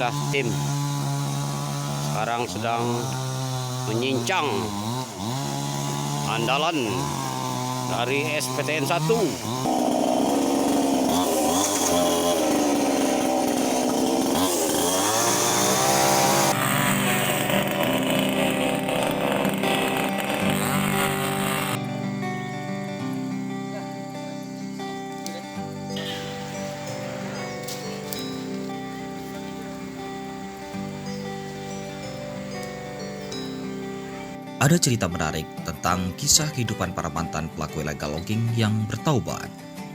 inilah tim sekarang sedang menyincang andalan dari SPTN 1. Ada cerita menarik tentang kisah kehidupan para mantan pelaku illegal logging yang bertaubat.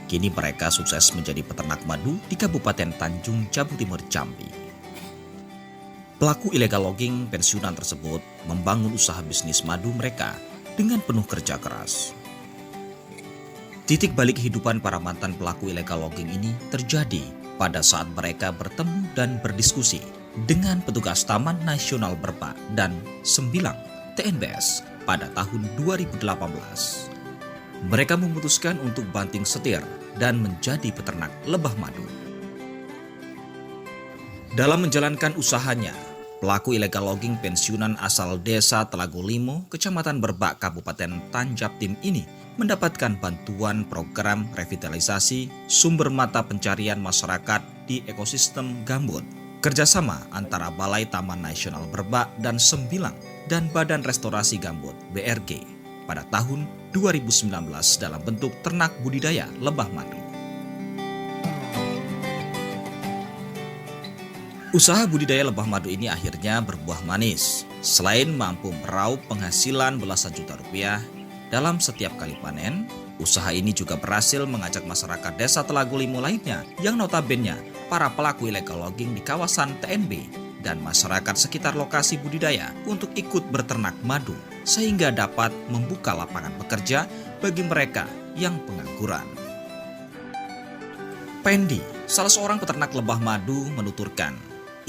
Kini mereka sukses menjadi peternak madu di Kabupaten Tanjung Jabung Timur, Jambi. Pelaku illegal logging pensiunan tersebut membangun usaha bisnis madu mereka dengan penuh kerja keras. Titik balik kehidupan para mantan pelaku illegal logging ini terjadi pada saat mereka bertemu dan berdiskusi dengan petugas Taman Nasional Berbak dan Sembilang TNBS pada tahun 2018. Mereka memutuskan untuk banting setir dan menjadi peternak lebah madu. Dalam menjalankan usahanya, pelaku illegal logging pensiunan asal desa Telago Limo, Kecamatan Berbak, Kabupaten Tanjab Tim ini mendapatkan bantuan program revitalisasi sumber mata pencarian masyarakat di ekosistem gambut. Kerjasama antara Balai Taman Nasional Berbak dan Sembilang dan Badan Restorasi Gambut BRG pada tahun 2019 dalam bentuk ternak budidaya lebah madu. Usaha budidaya lebah madu ini akhirnya berbuah manis. Selain mampu meraup penghasilan belasan juta rupiah dalam setiap kali panen, usaha ini juga berhasil mengajak masyarakat desa Telago Limo lainnya yang notabene para pelaku illegal logging di kawasan TNB dan masyarakat sekitar lokasi budidaya untuk ikut berternak madu sehingga dapat membuka lapangan pekerja bagi mereka yang pengangguran. Pendi, salah seorang peternak lebah madu, menuturkan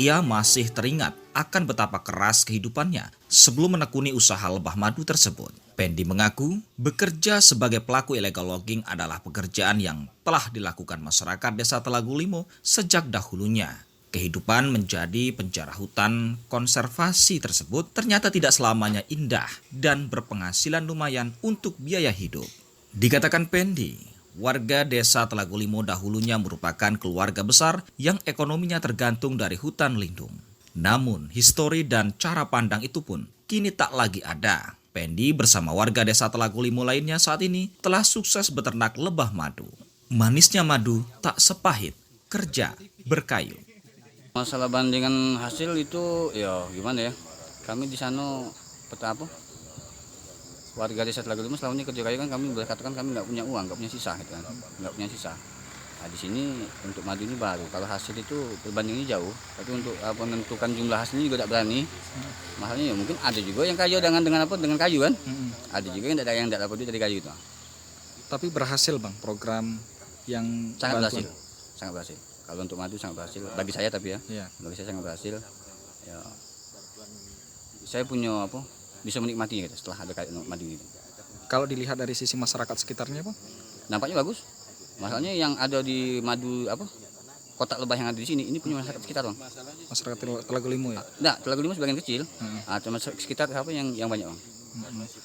ia masih teringat akan betapa keras kehidupannya sebelum menekuni usaha lebah madu tersebut. Pendi mengaku bekerja sebagai pelaku illegal logging adalah pekerjaan yang telah dilakukan masyarakat desa Telago Limo sejak dahulunya. Kehidupan menjadi penjara hutan konservasi tersebut ternyata tidak selamanya indah dan berpenghasilan lumayan untuk biaya hidup. Dikatakan Pendi, warga desa Telago Limo dahulunya merupakan keluarga besar yang ekonominya tergantung dari hutan lindung. Namun, histori dan cara pandang itu pun kini tak lagi ada. Pendi bersama warga desa Telago Limo lainnya saat ini telah sukses beternak lebah madu. Manisnya madu tak sepahit kerja berkayu. Masalah bandingan hasil itu ya gimana ya? Kami di sana warga desa Telago Limo selama ini kerja kayu kan kami boleh katakan kami nggak punya uang, nggak punya sisa gitu kan, nggak punya sisa. Nah, di sini untuk madu ini baru. Kalau hasil itu perbandingannya jauh, tapi untuk menentukan jumlah hasilnya juga tidak berani. Makanya ya mungkin ada juga yang kayu dengan kayu kan, ada juga yang tidak dapat duit dari kayu itu. Tapi berhasil bang program yang sangat berhasil, sangat berhasil. Kalau untuk madu sangat berhasil bagi saya tapi ya, bagi saya sangat berhasil. Ya, saya punya bisa menikmatinya gitu, setelah ada kayu madu ini. Kalau dilihat dari sisi masyarakat sekitarnya bang, nampaknya bagus. Masalahnya yang ada di madu kotak lebah yang ada di sini ini punya masyarakat sekitar bang. Masyarakat Telago Limo ya? Nah, Telago Limo sebagian kecil. Cuma sekitar yang banyak bang.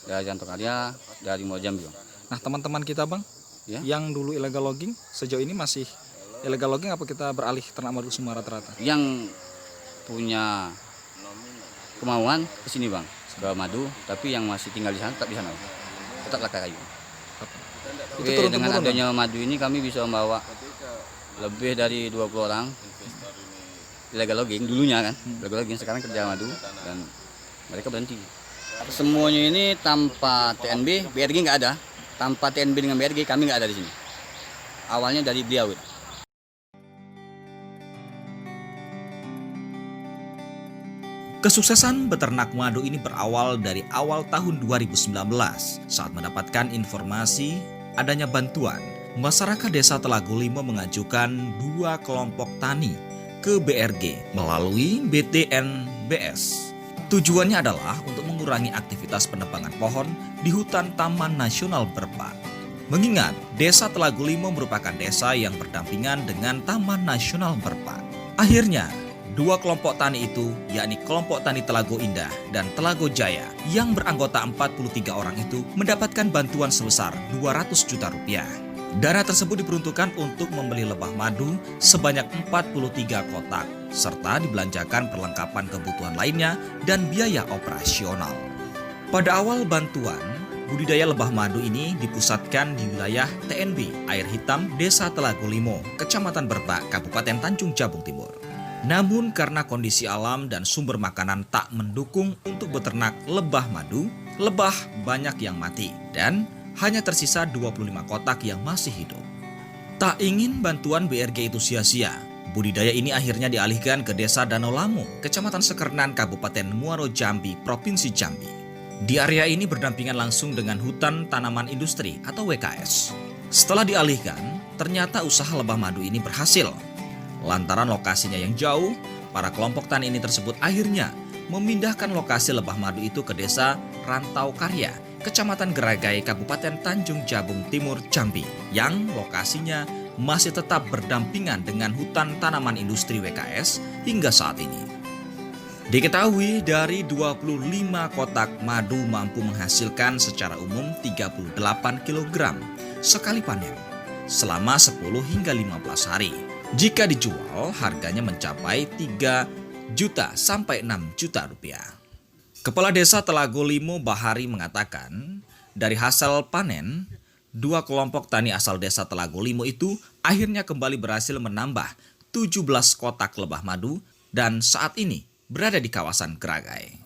Dari Jantokarya, dari Jambi bang. Nah teman-teman kita bang, ya? Yang dulu illegal logging sejauh ini masih illegal logging apa kita beralih ternak madu semua rata-rata? Yang punya kemauan ke sini bang, ke madu, tapi yang masih tinggal di sana tetap di sana, tetap lakai kayu. Oke, dengan adanya madu ini kami bisa membawa lebih dari 20 orang illegal logging dulunya kan, illegal logging sekarang kerja madu dan mereka berhenti. Semuanya ini tanpa TNB, BRG nggak ada. Tanpa TNB dengan BRG kami nggak ada di sini. Awalnya dari beliau. Kesuksesan beternak madu ini berawal dari awal tahun 2019 saat mendapatkan informasi adanya bantuan. Masyarakat desa Telago Limo mengajukan 2 kelompok tani ke BRG melalui BTNBS. Tujuannya adalah untuk mengurangi aktivitas penebangan pohon di hutan Taman Nasional Berbak. Mengingat desa Telago Limo merupakan desa yang berdampingan dengan Taman Nasional Berbak. Akhirnya, Dua kelompok tani itu, yakni kelompok tani Telago Indah dan Telago Jaya yang beranggota 43 orang itu mendapatkan bantuan sebesar 200 juta rupiah. Dana tersebut diperuntukkan untuk membeli lebah madu sebanyak 43 kotak, serta dibelanjakan perlengkapan kebutuhan lainnya dan biaya operasional. Pada awal bantuan, budidaya lebah madu ini dipusatkan di wilayah TNB Air Hitam, Desa Telago Limo, Kecamatan Berbak, Kabupaten Tanjung Jabung Timur. Namun karena kondisi alam dan sumber makanan tak mendukung untuk beternak lebah madu, lebah banyak yang mati dan hanya tersisa 25 kotak yang masih hidup. Tak ingin bantuan BRG itu sia-sia, budidaya ini akhirnya dialihkan ke Desa Danau Lamu, Kecamatan Sekernan, Kabupaten Muaro Jambi, Provinsi Jambi. Di area ini berdampingan langsung dengan Hutan Tanaman Industri atau WKS. Setelah dialihkan, ternyata usaha lebah madu ini berhasil. Lantaran lokasinya yang jauh, para kelompok tani ini tersebut akhirnya memindahkan lokasi lebah madu itu ke Desa Rantau Karya, Kecamatan Geragai, Kabupaten Tanjung Jabung Timur, Jambi, yang lokasinya masih tetap berdampingan dengan Hutan Tanaman Industri WKS hingga saat ini. Diketahui dari 25 kotak madu mampu menghasilkan secara umum 38 kg sekali panen selama 10 hingga 15 hari. Jika dijual, harganya mencapai 3 juta sampai 6 juta rupiah. Kepala Desa Telago Limo Bahari mengatakan, dari hasil panen, dua kelompok tani asal Desa Telago Limo itu akhirnya kembali berhasil menambah 17 kotak lebah madu dan saat ini berada di kawasan Geragai.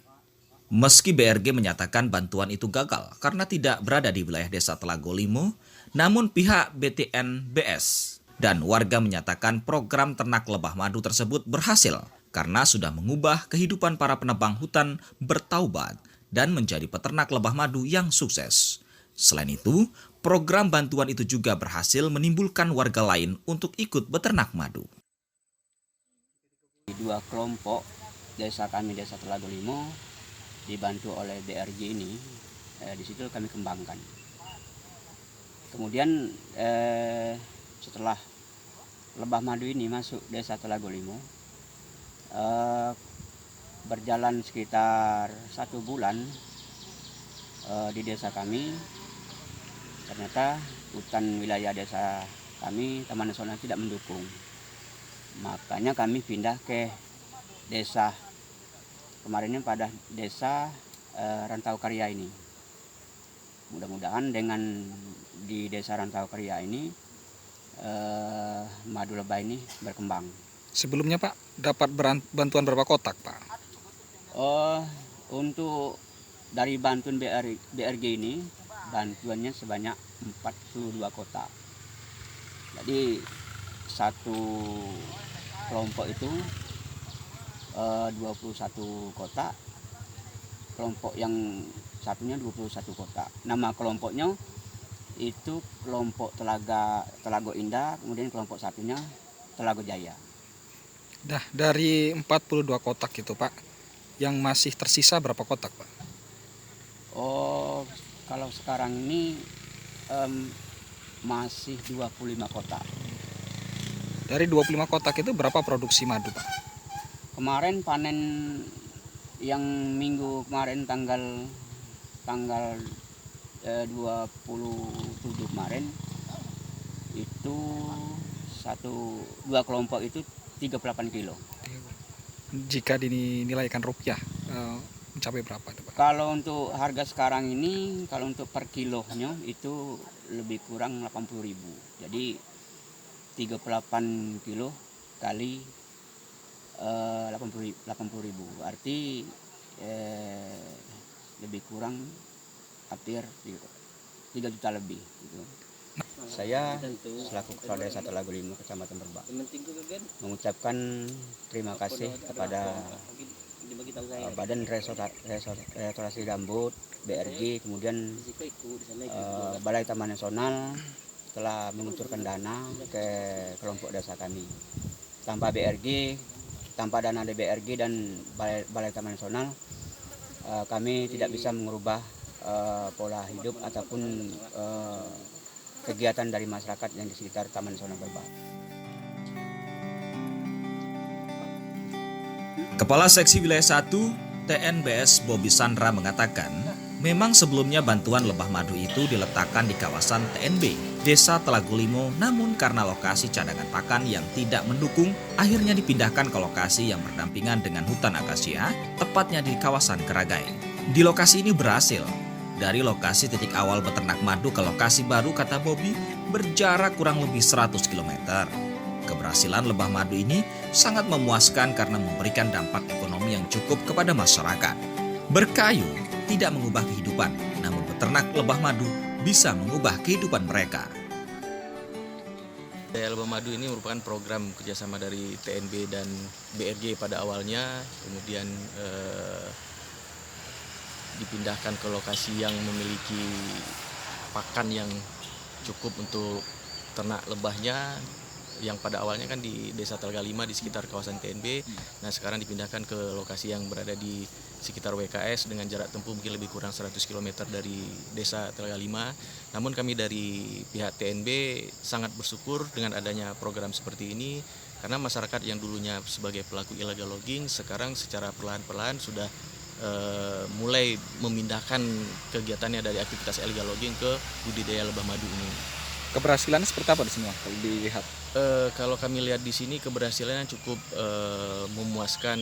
Meski BRG menyatakan bantuan itu gagal karena tidak berada di wilayah Desa Telago Limo, namun pihak BTNBS dan warga menyatakan program ternak lebah madu tersebut berhasil karena sudah mengubah kehidupan para penebang hutan bertaubat dan menjadi peternak lebah madu yang sukses. Selain itu, program bantuan itu juga berhasil menimbulkan warga lain untuk ikut beternak madu. Dua kelompok desa kami, Desa Telago Limo, dibantu oleh BRG ini, di situ kami kembangkan. Kemudian setelah lebah madu ini masuk Desa Telago Limo, berjalan sekitar 1 bulan di desa kami, ternyata hutan wilayah desa kami, Taman Nasional tidak mendukung. Makanya kami pindah ke desa kemarin ini, pada Desa Rantau Karya ini. Mudah-mudahan dengan di Desa Rantau Karya ini madu lebah ini berkembang. Sebelumnya Pak, dapat bantuan berapa kotak Pak? Untuk dari bantuan BRG ini, bantuannya sebanyak 42 kotak. Jadi satu kelompok itu 21 kotak, kelompok yang satunya 21 kotak. Nama kelompoknya itu kelompok Telago Indah, kemudian kelompok satunya Telago Jaya. Dah, dari 42 kotak itu Pak, yang masih tersisa berapa kotak Pak? Oh, kalau sekarang ini masih 25 kotak. Dari 25 kotak itu berapa produksi madu Pak? Kemarin panen yang minggu kemarin tanggal 27 kemarin itu dua kelompok itu 38 kilo. Jika dinilaikan rupiah mencapai berapa itu Pak? Kalau untuk harga sekarang ini, kalau untuk per kilonya itu lebih kurang 80.000. Jadi 38 kilo kali 80.000, arti lebih kurang hampir 3 juta lebih gitu. Saya selaku Kepala Desa Telago Limo, Kecamatan Berbak, mengucapkan terima kasih kepada Badan Restorasi Gambut, BRG, kemudian Balai Taman Nasional telah mengucurkan dana ke kelompok desa kami. Tanpa BRG, tanpa dana dari BRG dan Balai Taman Nasional, kami tidak bisa mengubah pola hidup ataupun kegiatan dari masyarakat yang di sekitar Taman Nasional Berbak. Kepala Seksi Wilayah 1 TNBS Bobi Sandra mengatakan, memang sebelumnya bantuan lebah madu itu diletakkan di kawasan TNB, Desa Telago Limo, namun karena lokasi cadangan pakan yang tidak mendukung, akhirnya dipindahkan ke lokasi yang berdampingan dengan hutan akasia, tepatnya di kawasan Keragain. Di lokasi ini berhasil. Dari lokasi titik awal beternak madu ke lokasi baru, kata Bobi, berjarak kurang lebih 100 km. Keberhasilan lebah madu ini sangat memuaskan karena memberikan dampak ekonomi yang cukup kepada masyarakat. Berkayu tidak mengubah kehidupan, namun beternak lebah madu bisa mengubah kehidupan mereka. Daya Lebah Madu ini merupakan program kerjasama dari TNB dan BRG pada awalnya, kemudian dipindahkan ke lokasi yang memiliki pakan yang cukup untuk ternak lebahnya, yang pada awalnya kan di Desa Telaga Lima di sekitar kawasan TNB. Nah, sekarang dipindahkan ke lokasi yang berada di sekitar WKS dengan jarak tempuh mungkin lebih kurang 100 km dari Desa Telaga Lima. Namun kami dari pihak TNB sangat bersyukur dengan adanya program seperti ini, karena masyarakat yang dulunya sebagai pelaku illegal logging sekarang secara perlahan-perlahan sudah mulai memindahkan kegiatannya dari aktivitas illegal logging ke budidaya lebah madu ini. Keberhasilannya seperti apa di sini kalau dilihat? Kalau kami lihat di sini keberhasilannya cukup memuaskan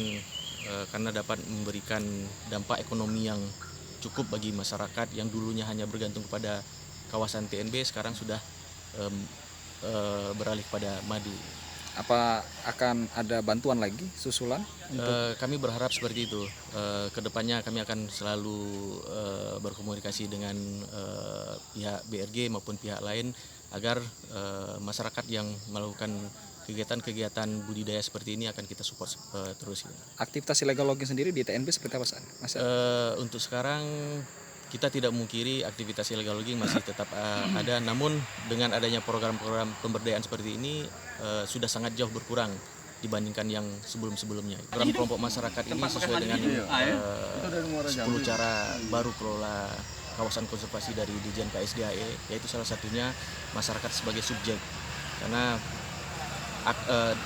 karena dapat memberikan dampak ekonomi yang cukup bagi masyarakat yang dulunya hanya bergantung kepada kawasan TNB, sekarang sudah beralih pada madu. Apa akan ada bantuan lagi susulan? Kami berharap seperti itu. Kedepannya kami akan selalu berkomunikasi dengan pihak BRG maupun pihak lain agar masyarakat yang melakukan kegiatan-kegiatan budidaya seperti ini akan kita support terus. Aktivitas illegal logging sendiri di TNB seperti apa, Mas? Untuk sekarang kita tidak memungkiri aktivitas illegal logging masih tetap ada, namun dengan adanya program-program pemberdayaan seperti ini sudah sangat jauh berkurang dibandingkan yang sebelum-sebelumnya. Program kelompok masyarakat ini sesuai dengan 10 cara baru kelola kawasan konservasi dari Dirjen KSDAE, yaitu salah satunya masyarakat sebagai subjek, karena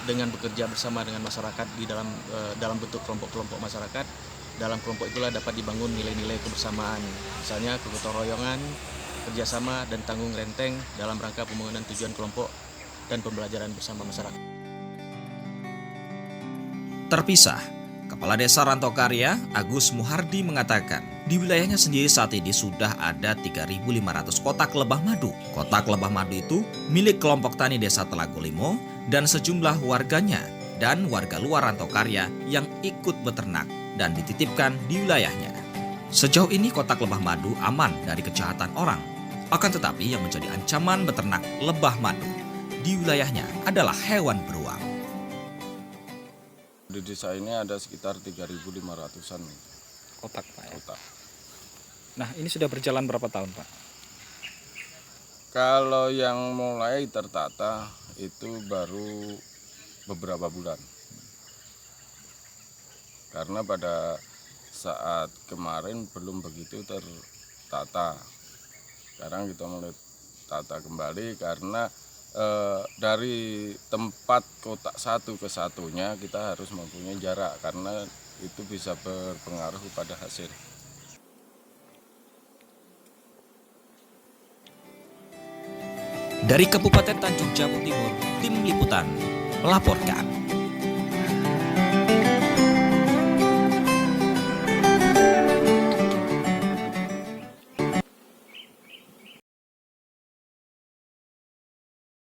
dengan bekerja bersama dengan masyarakat di dalam bentuk kelompok-kelompok masyarakat, dalam kelompok itulah dapat dibangun nilai-nilai kebersamaan, misalnya kegotong royongan, kerjasama dan tanggung renteng dalam rangka pembangunan tujuan kelompok dan pembelajaran bersama masyarakat. Terpisah, Kepala Desa Rantokarya, Agus Muhardi mengatakan, di wilayahnya sendiri saat ini sudah ada 3.500 kotak lebah madu. Kotak lebah madu itu milik kelompok tani Desa Telago Limo dan sejumlah warganya dan warga luar Rantokarya yang ikut beternak dan dititipkan di wilayahnya. Sejauh ini kotak lebah madu aman dari kejahatan orang. Akan tetapi yang menjadi ancaman beternak lebah madu di wilayahnya adalah hewan beruang. Di desa ini ada sekitar 3.500-an Kotak, Pak. kotak. Nah, ini sudah berjalan berapa tahun, Pak? Kalau yang mulai tertata itu baru beberapa bulan. Karena pada saat kemarin belum begitu tertata. Sekarang kita mulai tata kembali karena dari tempat kotak satu ke satunya kita harus mempunyai jarak karena itu bisa berpengaruh pada hasil. Dari Kabupaten Tanjung Jabung Timur, tim liputan melaporkan.